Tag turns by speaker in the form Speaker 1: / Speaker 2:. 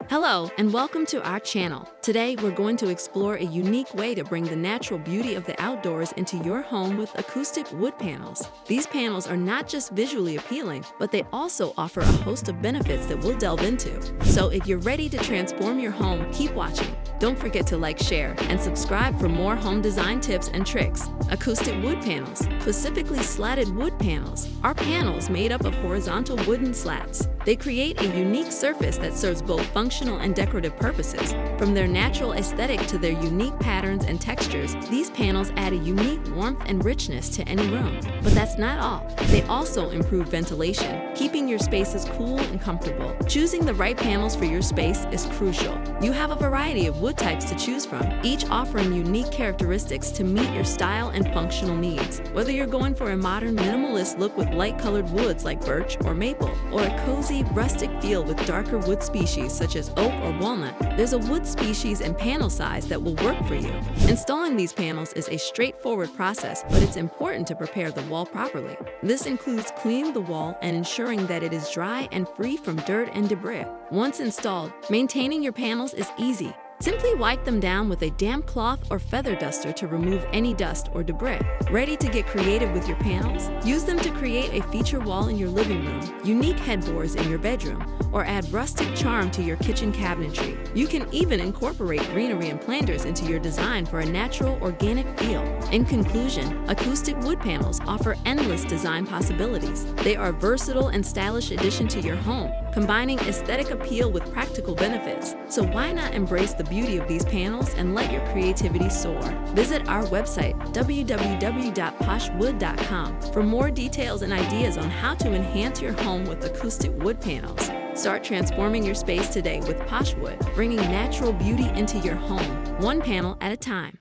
Speaker 1: Hello and welcome to our channel. Today we're going to explore a unique way to bring the natural beauty of the outdoors into your home with acoustic wood panels. These panels are not just visually appealing, but they also offer a host of benefits that we'll delve into. So if you're ready to transform your home, keep watching. Don't forget to like, share, and subscribe for more home design tips and tricks. Acoustic wood panels, specifically slatted wood panels, are panels made up of horizontal wooden slats. They create a unique surface that serves both functional and decorative purposes. From their natural aesthetic to their unique patterns and textures, these panels add a unique warmth and richness to any room. But that's not all. They also improve ventilation, keeping your spaces cool and comfortable. Choosing the right panels for your space is crucial. You have a variety of wood types to choose from, each offering unique characteristics to meet your style and functional needs. Whether you're going for a modern minimalist look with light-colored woods like birch or maple, or a cozy, rustic feel with darker wood species such as oak or walnut, there's a wood species and panel size that will work for you. Installing these panels is a straightforward process, but it's important to prepare the wall properly. This includes cleaning the wall and ensuring that it is dry and free from dirt and debris. Once installed, maintaining your panels is easy. Simply wipe them down with a damp cloth or feather duster to remove any dust or debris. Ready to get creative with your panels? Use them to create a feature wall in your living room, unique headboards in your bedroom, or add rustic charm to your kitchen cabinetry. You can even incorporate greenery and planters into your design for a natural, organic feel. In conclusion, acoustic wood panels offer endless design possibilities. They are a versatile and stylish addition to your home, combining aesthetic appeal with practical benefits. So why not embrace the beauty of these panels and let your creativity soar? Visit our website, www.poshwood.com, for more details and ideas on how to enhance your home with acoustic wood panels. Start transforming your space today with Poshwood, bringing natural beauty into your home, one panel at a time.